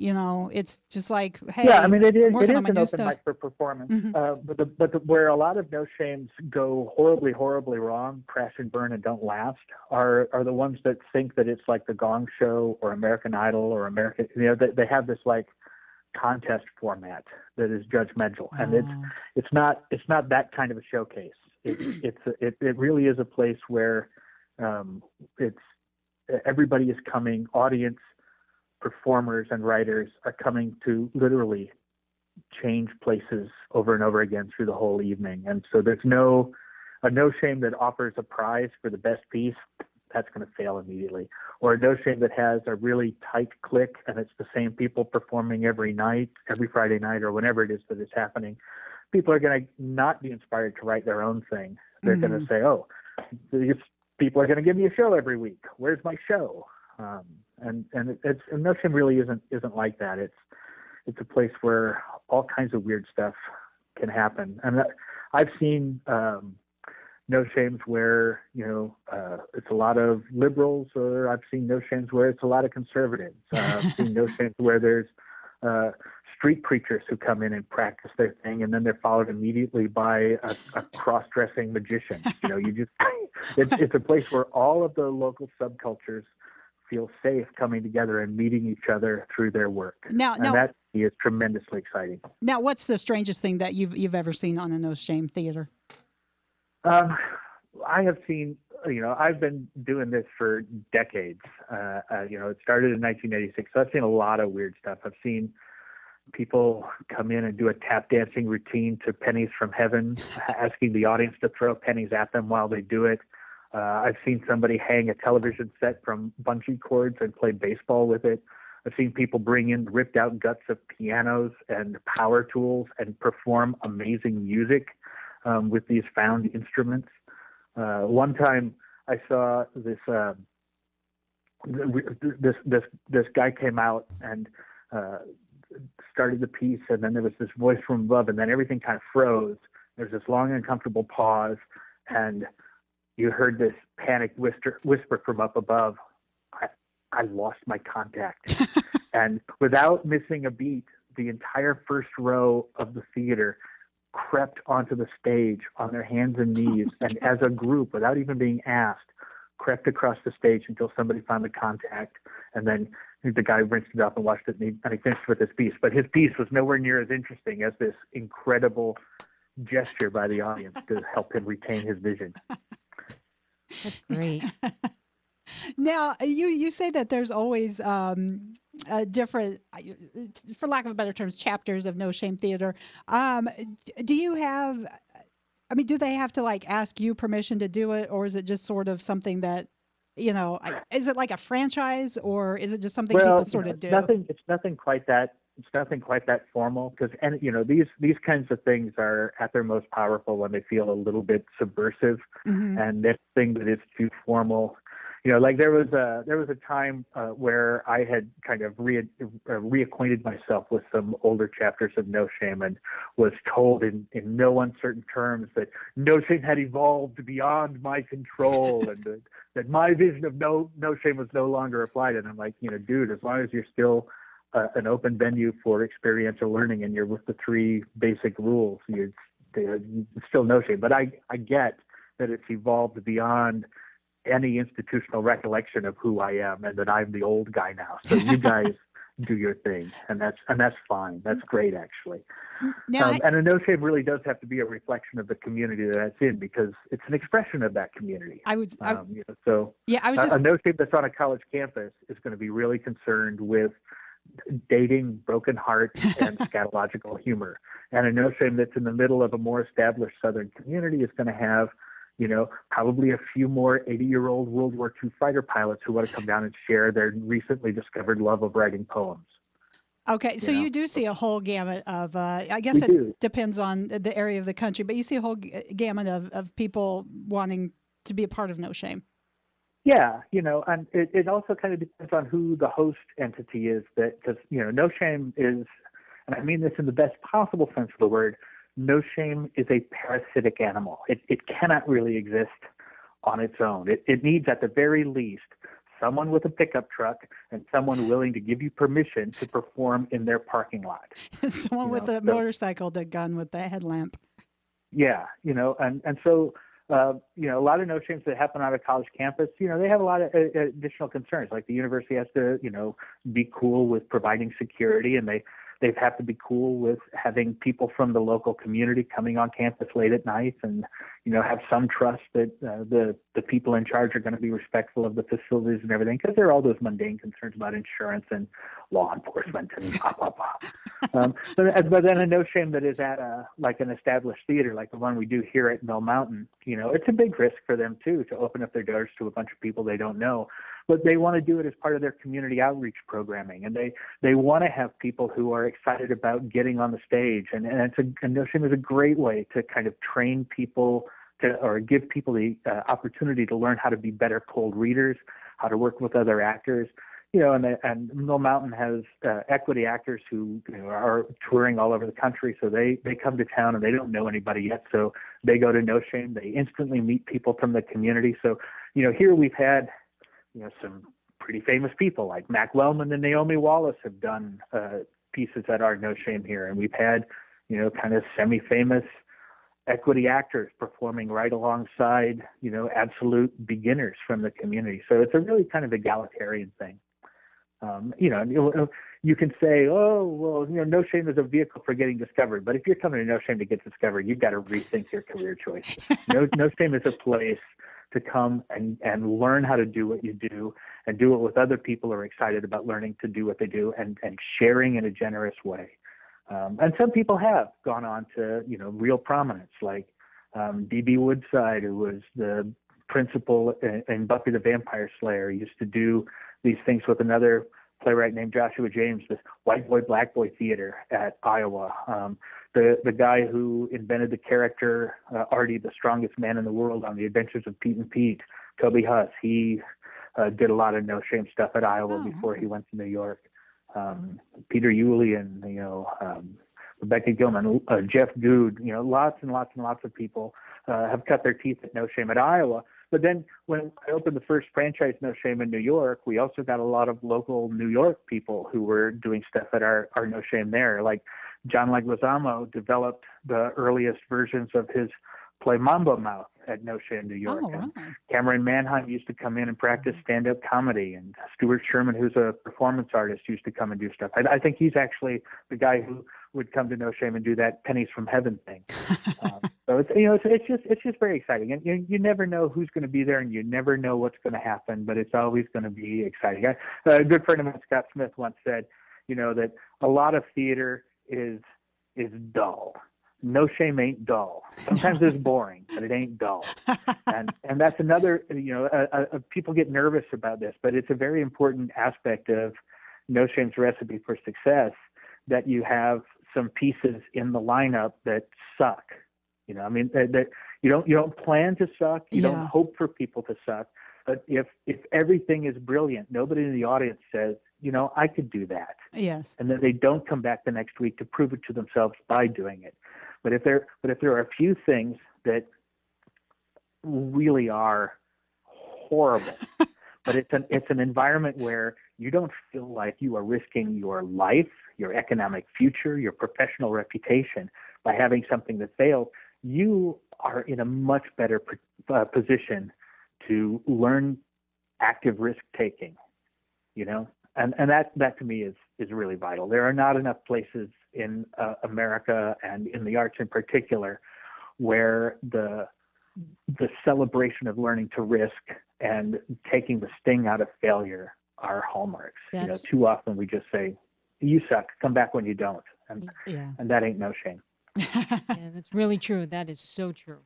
it's just like, hey, yeah, I mean, it is an open stuff. mic for performance. Mm-hmm. But where a lot of No Shames go horribly, horribly wrong, crash and burn and don't last, are the ones that think that it's like the Gong Show or American Idol or American. They have this like contest format that is judgmental, and it's not that kind of a showcase. It really is a place where everybody is coming. Audience, performers, and writers are coming to literally change places over and over again through the whole evening. And so there's a No Shame that offers a prize for the best piece. That's going to fail immediately. Or a No Shame that has a really tight clique, and it's the same people performing every night, every Friday night, or whenever it is that it's happening. People are going to not be inspired to write their own thing. They're going to say, "Oh, people are going to give me a show every week. Where's my show?" And No Shame really isn't like that. It's a place where all kinds of weird stuff can happen. And I've seen No Shames where it's a lot of liberals, or I've seen No Shames where it's a lot of conservatives. I've seen No Shames where there's street preachers who come in and practice their thing, and then they're followed immediately by a cross-dressing magician. It's a place where all of the local subcultures feel safe coming together and meeting each other through their work. Now that is tremendously exciting. Now, what's the strangest thing that you've ever seen on a No Shame theater? I have seen. I've been doing this for decades. It started in 1986, so I've seen a lot of weird stuff. I've seen people come in and do a tap dancing routine to Pennies from Heaven, asking the audience to throw pennies at them while they do it. I've seen somebody hang a television set from bungee cords and play baseball with it. I've seen people bring in ripped out guts of pianos and power tools and perform amazing music with these found instruments. One time I saw this guy came out and started the piece, and then there was this voice from above, and then everything kind of froze. There's this long, uncomfortable pause, and you heard this panicked whisper from up above, I lost my contact. And without missing a beat, the entire first row of the theater crept onto the stage on their hands and knees, and as a group, without even being asked, crept across the stage until somebody found the contact, and then the guy rinsed it off and washed it, and he finished with his piece. But his piece was nowhere near as interesting as this incredible gesture by the audience to help him retain his vision. That's great. Now, you say that there's always different, for lack of a better terms, chapters of No Shame Theater. Do you have? I mean, do they have to like ask you permission to do it, or is it just sort of something that, is it like a franchise, or is it just something Well, people sort of do? it's nothing quite that. It's nothing quite that formal because, and these kinds of things are at their most powerful when they feel a little bit subversive, and this thing that is too formal. Like there was a time where I had kind of reacquainted myself with some older chapters of No Shame and was told in no uncertain terms that No Shame had evolved beyond my control and that my vision of No Shame was no longer applied. And I'm like, dude, as long as you're still an open venue for experiential learning and you're with the three basic rules, you're still No Shame. But I get that it's evolved beyond any institutional recollection of who I am and that I'm the old guy now. So you guys do your thing, and that's fine. That's great, actually. Now, and a No Shame really does have to be a reflection of the community that it's in because it's an expression of that community. I was a No Shame that's on a college campus is going to be really concerned with dating, broken hearts, and scatological humor. And a No Shame that's in the middle of a more established Southern community is going to have probably a few more 80-year-old World War II fighter pilots who want to come down and share their recently discovered love of writing poems. Okay, so you do see a whole gamut of, I guess it depends on the area of the country, but you see a whole gamut of people wanting to be a part of No Shame. Yeah, and it also kind of depends on who the host entity is, because, No Shame is, and I mean this in the best possible sense of the word, No Shame is a parasitic animal. It cannot really exist on its own. It needs, at the very least, someone with a pickup truck and someone willing to give you permission to perform in their parking lot. Someone with a motorcycle, the gun with the headlamp. Yeah, and so, a lot of No Shames that happen on a college campus, they have a lot of additional concerns. Like the university has to, be cool with providing security, and they have to be cool with having people from the local community coming on campus late at night and, have some trust that the people in charge are going to be respectful of the facilities and everything, because there are all those mundane concerns about insurance and law enforcement and blah, blah, blah. But then a No Shame that is at like an established theater, like the one we do here at Mill Mountain, it's a big risk for them, too, to open up their doors to a bunch of people they don't know. But they want to do it as part of their community outreach programming, and they want to have people who are excited about getting on the stage. And No Shame is a great way to kind of train people or give people the opportunity to learn how to be better cold readers, how to work with other actors. And Mill Mountain has equity actors who are touring all over the country. So they come to town and they don't know anybody yet. So they go to No Shame. They instantly meet people from the community. So, here we've had some pretty famous people like Mac Wellman and Naomi Wallace have done pieces at our No Shame here. And we've had, kind of semi-famous equity actors performing right alongside, absolute beginners from the community. So it's a really kind of egalitarian thing. You can say, oh, well, No Shame is a vehicle for getting discovered. But if you're coming to No Shame to get discovered, you've got to rethink your career choice. No Shame is a place to come and learn how to do what you do and do it with other people who are excited about learning to do what they do and sharing in a generous way. And some people have gone on to, real prominence, like D.B. Woodside, who was the principal in Buffy the Vampire Slayer, used to do these things with another playwright named Joshua James, this white boy, black boy theater at Iowa. The guy who invented the character Artie, the strongest man in the world on The Adventures of Pete and Pete, Toby Huss, he did a lot of No Shame stuff at Iowa before he went to New York. Peter Yulee and, Rebecca Gilman, Jeff Good, lots and lots and lots of people have cut their teeth at No Shame at Iowa. But then when I opened the first franchise No Shame in New York, we also got a lot of local New York people who were doing stuff at our No Shame there. Like John Leguizamo developed the earliest versions of his play Mambo Mouth at No Shame, New York. Oh, And really? Cameron Manheim used to come in and practice stand-up comedy, and Stuart Sherman, who's a performance artist, used to come and do stuff. I think he's actually the guy who would come to No Shame and do that pennies from heaven thing. So it's just very exciting, and you never know who's going to be there, and you never know what's going to happen, but it's always going to be exciting. A good friend of mine, Scott Smith, once said, that a lot of theater is dull. No Shame ain't dull. Sometimes it's boring, but it ain't dull. And that's another, people get nervous about this, but it's a very important aspect of No Shame's recipe for success, that you have some pieces in the lineup that suck. That you don't plan to suck. You don't hope for people to suck. But if everything is brilliant, nobody in the audience says, I could do that. Yes. And then they don't come back the next week to prove it to themselves by doing it. But if there are a few things that really are horrible, but it's an environment where you don't feel like you are risking your life, your economic future, your professional reputation by having something that fails, you are in a much better position to learn active risk taking, and that to me is really vital. There are not enough places in America and in the arts in particular where the celebration of learning to risk and taking the sting out of failure are hallmarks. Too often we just say, you suck, come back when you don't. And that ain't No Shame. Yeah, that's really true. That is so true.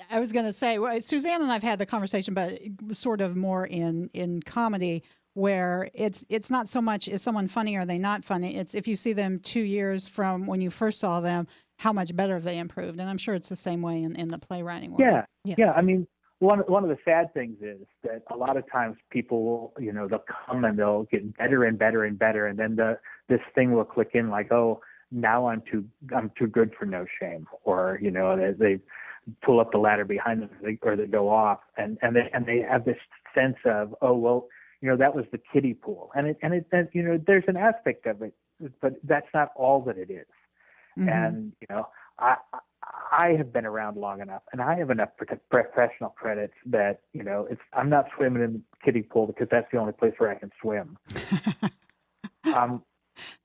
I was going to say, Suzanne and I've had the conversation, but sort of more in comedy, where it's not so much is someone funny or are they not funny. It's if you see them 2 years from when you first saw them, how much better have they improved. And I'm sure it's the same way in the playwriting world. Yeah. I mean, one of the sad things is that a lot of times people will, they'll come and they'll get better and better and better, and then this thing will click in like, oh, now I'm too good for No Shame, or they pull up the ladder behind them, or they go off, and they have this sense of, oh well, that was the kiddie pool, and there's an aspect of it, but that's not all that it is. Mm-hmm. And I have been around long enough, and I have enough professional credits that I'm not swimming in the kiddie pool because that's the only place where I can swim.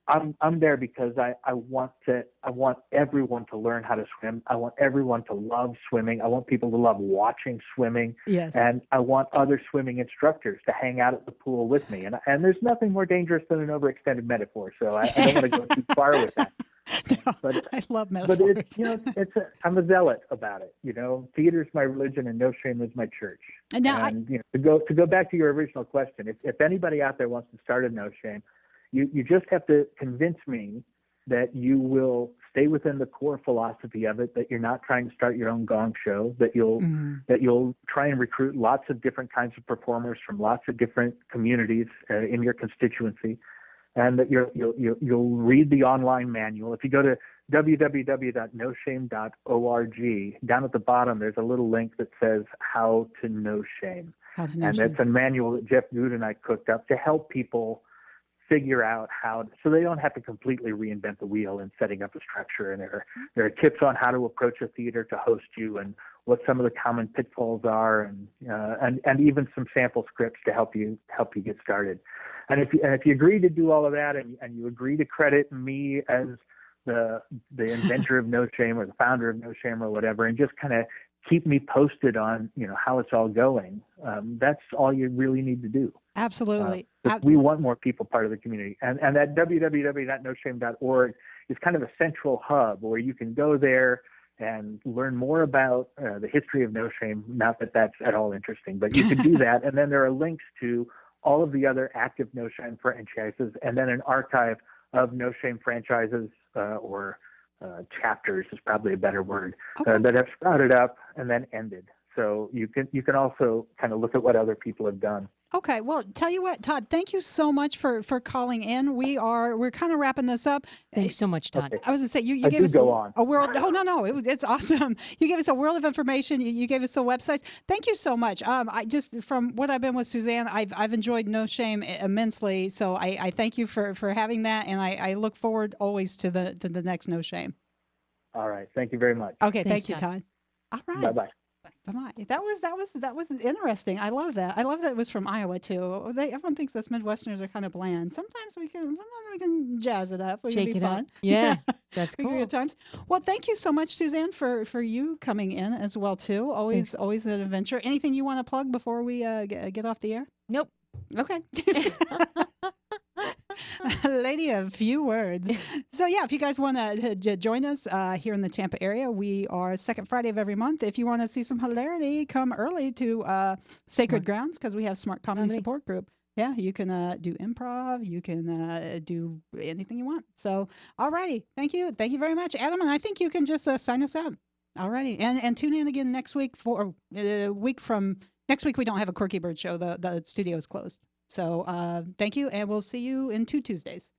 I'm there because I want everyone to learn how to swim. I want everyone to love swimming. I want people to love watching swimming. Yes. And I want other swimming instructors to hang out at the pool with me. And there's nothing more dangerous than an overextended metaphor. So I don't want to go too far with that. No, but I love metaphors. But I'm a zealot about it. Theater's my religion, and No Shame is my church. And now to go back to your original question, if anybody out there wants to start a No Shame, you just have to convince me that you will stay within the core philosophy of it, that you're not trying to start your own gong show, that you'll try and recruit lots of different kinds of performers from lots of different communities in your constituency, and that you'll read the online manual. If you go to www.noshame.org, down at the bottom there's a little link that says How to No Shame. And it's a manual that Jeff Good and I cooked up to help people figure out so they don't have to completely reinvent the wheel in setting up a structure. And there are tips on how to approach a theater to host you, and what some of the common pitfalls are, and even some sample scripts to help you get started. And if you agree to do all of that, and you agree to credit me as the inventor of No Shame or the founder of No Shame or whatever, and just kind of keep me posted on how it's all going, that's all you really need to do. Absolutely. We want more people part of the community. And that www.noshame.org is kind of a central hub where you can go there and learn more about the history of No Shame. Not that that's at all interesting, but you can do that. And then there are links to all of the other active No Shame franchises, and then an archive of No Shame franchises or chapters is probably a better word, that have sprouted up and then ended. So you can also kind of look at what other people have done. Okay, well, tell you what, Todd, thank you so much for calling in. We're kind of wrapping this up. Thanks so much, Todd. Okay. I was going to say, you gave us a world. Oh, no, it's awesome. You gave us a world of information. You gave us the websites. Thank you so much. I just, from what I've been with Suzanne, I've enjoyed No Shame immensely. So I thank you for having that, and I look forward always to the next No Shame. All right. Thank you very much. Okay, Thanks, thank you, Todd. All right. Bye-bye. Bye-bye. That was interesting. I love that. I love that it was from Iowa too. Everyone thinks us Midwesterners are kind of bland. Sometimes we can jazz it up. We can Shake be it fun. up. Yeah, that's We can be cool. good times. Well, thank you so much, Suzanne, for you coming in as well too. Thanks. Always an adventure. Anything you want to plug before we get off the air? Nope. Okay. Lady of few words. So yeah, if you guys want to join us here in the Tampa area, we are second Friday of every month. If you want to see some hilarity, come early to Sacred Grounds because we have Smart Comedy Support Group. Yeah, you can do improv. You can do anything you want. So, alrighty. Thank you. Thank you very much, Adam. And I think you can just sign us out. Alrighty. And tune in again next week for a week from next week. We don't have a Quirky Bird show. The studio is closed. So thank you, and we'll see you in 2 Tuesdays.